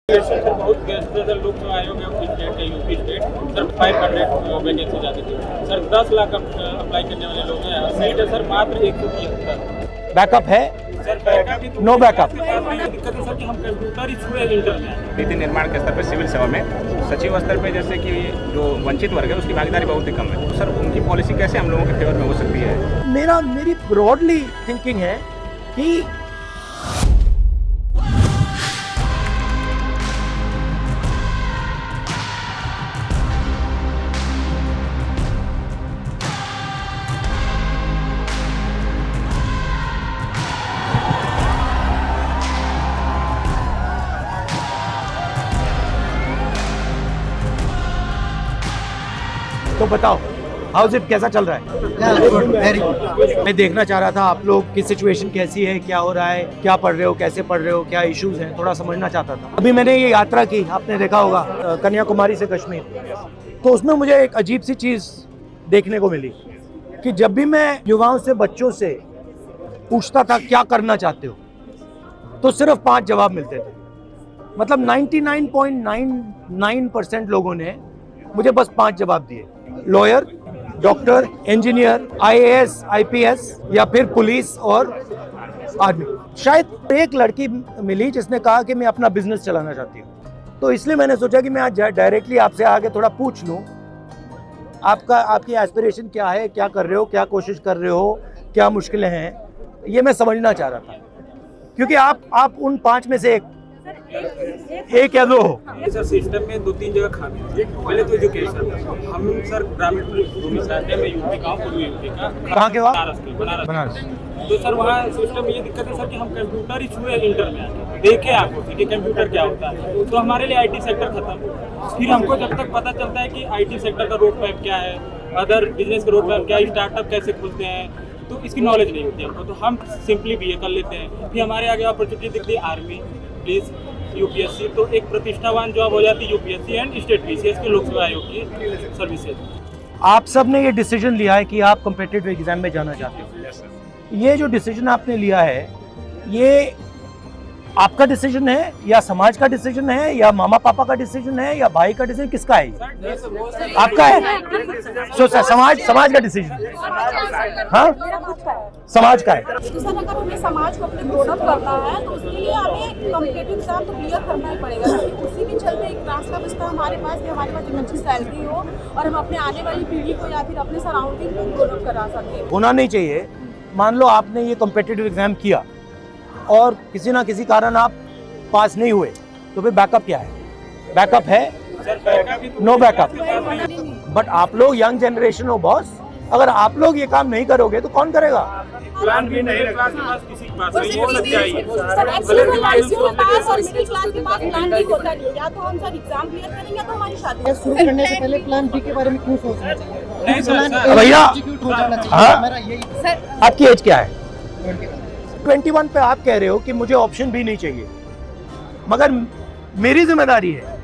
Sir बहुत sir Lok Sabha आयोग है state UP state sir 500 vacancy जाती थी सर 10 लाख अप्लाई करने वाले लोग हैं सीट है सर मात्र 173। बैकअप है सर बैकअप नो बैकअप। दिक्कत है सर कि हम कंप्यूटर ही छुए इंटर में नीति निर्माण के स्तर पर सिविल सेवा में सचिव स्तर पे जैसे कि जो वंचित वर्ग है उसकी भागीदारी बहुत ही कम है, तो सर उनकी पॉलिसी कैसे हम लोगों के फेवर में हो सकती है? मेरी ब्रॉडली थिंकिंग है कि तो बताओ हाउस इट कैसा चल रहा है? मैं देखना चाह रहा था आप लोग की सिचुएशन कैसी है, क्या हो रहा है, क्या पढ़ रहे हो, कैसे पढ़ रहे हो, क्या इश्यूज हैं, थोड़ा समझना चाहता था। अभी मैंने ये यात्रा की, आपने देखा होगा कन्याकुमारी से कश्मीर, तो उसमें मुझे एक अजीब सी चीज़ देखने को मिली कि जब भी मैं युवाओं से, बच्चों से पूछता था क्या करना चाहते हो, तो सिर्फ 5 जवाब मिलते थे। मतलब 99.99% लोगों ने मुझे बस 5 जवाब दिए। Lawyer, doctor, engineer, IAS, IPS या फिर पुलिस और आर्मी। शायद एक लड़की मिली जिसने कहा कि मैं अपना बिजनेस चलाना चाहती हूँ, तो इसलिए मैंने सोचा कि मैं आज डायरेक्टली आपसे आके थोड़ा पूछ लूँ आपकी एस्पिरेशन क्या है, क्या कर रहे हो, क्या कोशिश कर रहे हो, क्या मुश्किलें हैं, ये मैं समझना चाह रहा था। क्योंकि आप उन 5 में से एक या दो हो। सर सिस्टम में 2-3 जगह खामी है। पहले तो एजुकेशन, हम सर ग्रामीण भूमि से आते हैं, मैं यूपी का हूँ, पूर्वी यूपी का। कहाँ के हो? बनारस। तो सर वहाँ सिस्टम में ये दिक्कत है सर कि हम कंप्यूटर ही छुए इंटर में आके देखे आपको कि कंप्यूटर क्या होता है, तो हमारे लिए IT सेक्टर खत्म। फिर हमको जब तक पता चलता है कि IT सेक्टर का रोड मैप क्या है, अदर बिजनेस का रोड मैप क्या है, स्टार्टअप कैसे खुलते हैं, तो इसकी नॉलेज नहीं होती हमको, तो हम सिंपली BA कर लेते हैं। फिर हमारे आगे अपॉर्चुनिटी दिखती है आर्मी, पुलिस, UPSC, तो एक प्रतिष्ठावान जॉब हो जाती है UPSC एंड स्टेट PCS की लोकसभा आयोग की सर्विसेज। आप सब ने ये डिसीजन लिया है कि आप कॉम्पिटिटिव एग्जाम में जाना चाहते हो। ये जो डिसीजन आपने लिया है, ये आपका डिसीजन है या समाज का डिसीजन है या मामा पापा का डिसीजन है या भाई का डिसीजन, किसका है? आपका है। सो समाज का डिसीजन, हाँ समाज का है। तो सर अगर हमें समाज को अपने ग्रोन अप करना है तो उसके लिए हमें कॉम्पिटिटिव एग्जाम तो क्लियर करना ही पड़ेगा। उसी के चलते एक रास्ता बचता हमारे पास कि हमारे पास एक अच्छी सैलरी हो और हम अपने आने वाली पीढ़ी को या फिर अपने सराउंडिंग को ग्रोन अप करा सकें। होना नहीं चाहिए। मान लो आपने ये कॉम्पिटिटिव एग्जाम किया और किसी ना किसी कारण आप पास नहीं हुए, तो फिर बैकअप क्या है? बैकअप है नो बैकअप। बट आप लोग यंग जनरेशन हो बॉस, अगर आप लोग ये काम नहीं करोगे तो कौन करेगा? प्लान भी नहीं, क्लास के पास किसी के पास नहीं, वो सच चाहिए। सर एक्चुअली लाइफ के पास और मिडिल क्लास के पास प्लान नहीं होता नहीं, या तो हम सर एग्जाम क्लियर करेंगे या तो हमारी शादी। शुरू करने से पहले प्लान B के बारे में क्यों सोचना चाहिए? नहीं सर, भैया एग्जीक्यूट हो जाना चाहिए। हाँ? मेरा यही आपकी एज क्या है? 21 पे आप कह रहे हो कि मुझे ऑप्शन भी नहीं चाहिए, मगर मेरी जिम्मेदारी है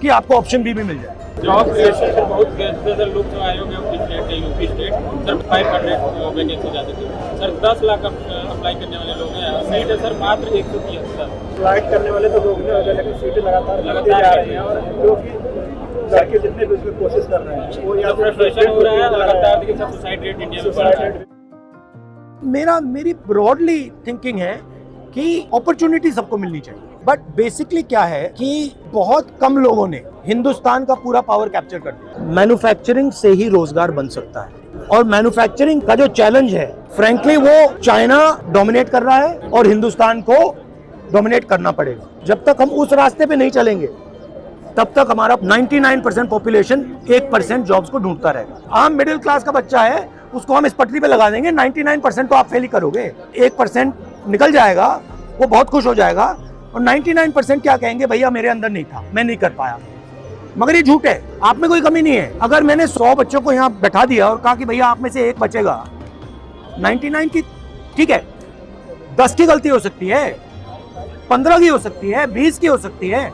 कि आपको ऑप्शन भी मिल जाए। जॉब क्रिएशन सर बहुत सर लोकसभा आयोग है state UP state sir 500 vacancy जाती थी सर 10 लाख अप्लाई करने वाले लोग हैं, सीट है सर मात्र 173। अप्लाई करने वाले तो लोग हैं, लेकिन सीटें लगातार बढ़ते जा रही हैं और जो कि लड़के जितने भी उसमें कोशिश कर रहे हैं वो या फ्रस्ट्रेशन हो रहा है लगातार, देखिए सर सुसाइड रेट इंडिया में बढ़ रहा है। मेरी ब्रॉडली थिंकिंग है कि अपॉर्चुनिटी सबको मिलनी चाहिए, बट बेसिकली क्या है कि बहुत कम लोगों ने हिंदुस्तान का पूरा पावर कैप्चर कर दिया। मैन्युफैक्चरिंग से ही रोजगार बन सकता है, और मैन्युफैक्चरिंग का जो चैलेंज है फ्रैंकली वो चाइना डोमिनेट कर रहा है और हिंदुस्तान को डोमिनेट करना पड़ेगा। जब तक हम उस रास्ते पे नहीं चलेंगे तब तक हमारा 99% पॉपुलेशन 1% जॉब्स को ढूंढता रहेगा। आम मिडिल क्लास का बच्चा है, उसको हम इस पटरी पे लगा देंगे, 99% तो आप फेल ही करोगे, 1% निकल जाएगा, वो बहुत खुश हो जाएगा, और 99% क्या कहेंगे, भैया मेरे अंदर नहीं था, मैं नहीं कर पाया। मगर ये झूठ है, आप में कोई कमी नहीं है। अगर मैंने 100 बच्चों को यहाँ बैठा दिया और कहा कि भैया आप में से एक बचेगा, 99 की ठीक है, 10 की गलती हो सकती है, 15 की हो सकती है, 20 की हो सकती है,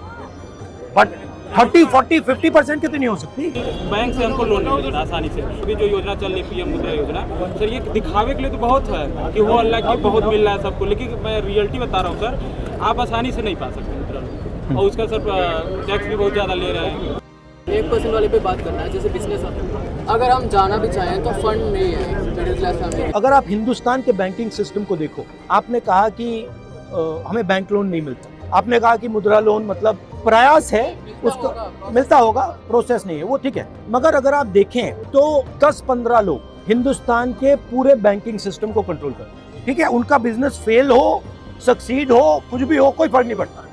बट 30, 40, 50% की तो नहीं हो सकती। बैंक से हमको लोन नहीं मिलता आसानी से। अभी जो योजना चल रही है PM मुद्रा योजना, सर ये दिखावे के लिए तो बहुत है कि वो अल्लाह की बहुत मिल रहा है सबको, लेकिन मैं रियलिटी बता रहा हूँ सर, आप आसानी से नहीं पा सकते मुद्रा लोन। और उसका सर टैक्स भी बहुत ज़्यादा ले रहे हैं। 1% वाले पे बात करना है, जैसे बिजनेस अगर हम जाना भी चाहें तो फंड नहीं है मिडिल क्लास फैमिली। अगर आप हिंदुस्तान के बैंकिंग सिस्टम को देखो, आपने कहा कि हमें बैंक लोन नहीं मिलता, आपने कहा कि मुद्रा लोन मतलब प्रयास है उसको मिलता होगा, प्रोसेस नहीं है, वो ठीक है। मगर अगर आप देखें तो 10-15 लोग हिंदुस्तान के पूरे बैंकिंग सिस्टम को कंट्रोल करते हैं, ठीक है। उनका बिजनेस फेल हो, सक्सीड हो, कुछ भी हो, कोई फर्क नहीं पड़ता,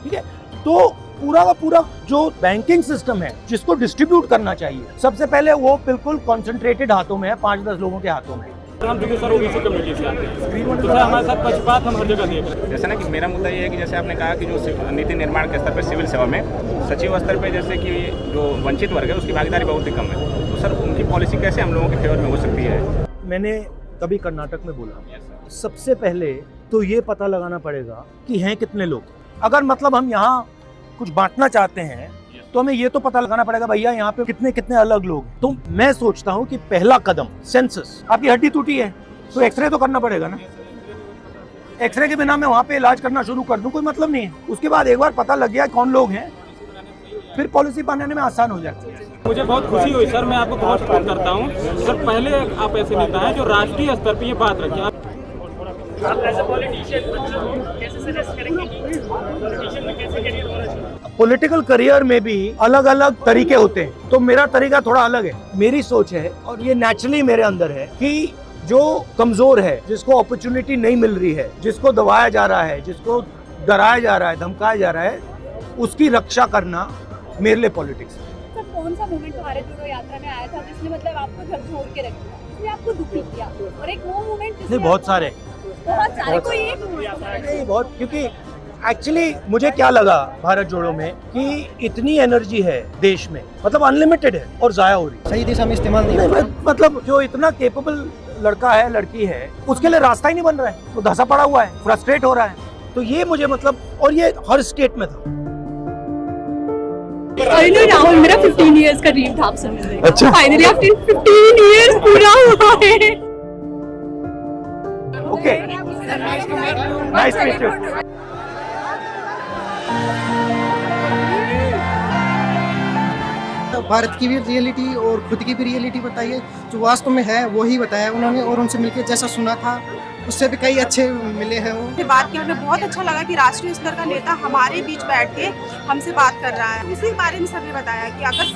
ठीक है। तो पूरा का पूरा जो बैंकिंग सिस्टम है जिसको डिस्ट्रीब्यूट करना चाहिए, सबसे पहले वो बिल्कुल कॉन्सेंट्रेटेड हाथों में है, 5-10 लोगों के हाथों में। हम चूँकि सर ओबीसी कम्युनिटी से आते हैं, तो सर हमारे साथ पक्षपात हम हर जगह देख रहे हैं। जैसे ना कि मेरा मुद्दा ये है कि जैसे आपने कहा कि जो नीति निर्माण के स्तर पर सिविल सेवा में सचिव स्तर पे जैसे कि जो वंचित वर्ग है उसकी भागीदारी बहुत ही कम है, तो सर उनकी पॉलिसी कैसे हम लोगों के फेवर में हो सकती है? मैंने कभी कर्नाटक में बोला, सबसे पहले तो ये पता लगाना पड़ेगा कि हैं कितने लोग। अगर मतलब हम यहाँ कुछ बांटना चाहते हैं तो हमें ये तो पता लगाना पड़ेगा भैया यहाँ पे कितने कितने अलग लोग। तो मैं सोचता हूँ कि पहला कदम सेंसस। आपकी हड्डी टूटी है तो एक्सरे तो करना पड़ेगा ना, एक्सरे के बिना मैं वहाँ पे इलाज करना शुरू कर दूँ कोई मतलब नहीं है। उसके बाद एक बार पता लग गया कौन लोग हैं, फिर पॉलिसी बनाने में आसान हो जाती है। मुझे बहुत खुशी हुई सर, मैं आपको बहुत सपोर्ट करता हूँ सर। पहले आप ऐसे नेता हैं जो राष्ट्रीय स्तर पर ये बात रखें। आप एज अ पॉलिटिशियन कैसे सजेस्ट करेंगे कि पॉलिटिशियन में कैसे करियर होना चाहिए? पॉलिटिकल करियर में भी अलग अलग तरीके होते हैं, तो मेरा तरीका थोड़ा अलग है। मेरी सोच है और ये नेचुरली मेरे अंदर है कि जो कमजोर है, जिसको अपॉर्चुनिटी नहीं मिल रही है, जिसको दबाया जा रहा है, जिसको डराया जा रहा है, धमकाया जा रहा है, उसकी रक्षा करना मेरे लिए पॉलिटिक्स है। सर, कौन सा मोमेंट भारत जोड़ो यात्रा में आया था जिसने मतलब आपको झकझोर के रख दिया, जिसने आपको दुखी किया? और एक वो मोमेंट नहीं, बहुत सारे कोई एक नहीं, बहुत, क्योंकि एक्चुअली मुझे क्या लगा भारत जोड़ो में कि इतनी एनर्जी है देश में, मतलब अनलिमिटेड है और जाया हो रही है। सही दिशा में इस्तेमाल नहीं। मतलब जो इतना केपेबल लड़का है, लड़की है, उसके लिए रास्ता ही नहीं बन रहा है, वो धंसा पड़ा हुआ है, फ्रस्ट्रेट हो रहा है। तो ये मुझे मतलब, और ये हर स्टेट में था। फाइनली राहुल, मेरा 15 इयर्स का ड्रीम था आपसे मिलने का। अच्छा। फाइनली आफ्टर 15 इयर्स पूरा हुआ है। Okay, nice to meet you. Bharat की भी रियलिटी और खुद की भी रियलिटी बताइए, जो वास्तव में है वही बताया उन्होंने, और उनसे मिलकर जैसा सुना था उससे भी कई अच्छे मिले हैं। वो बात की हमें बहुत अच्छा लगा कि राष्ट्रीय स्तर का नेता हमारे बीच बैठ के हमसे बात कर रहा है। उसी बारे में सबने बताया कि अगर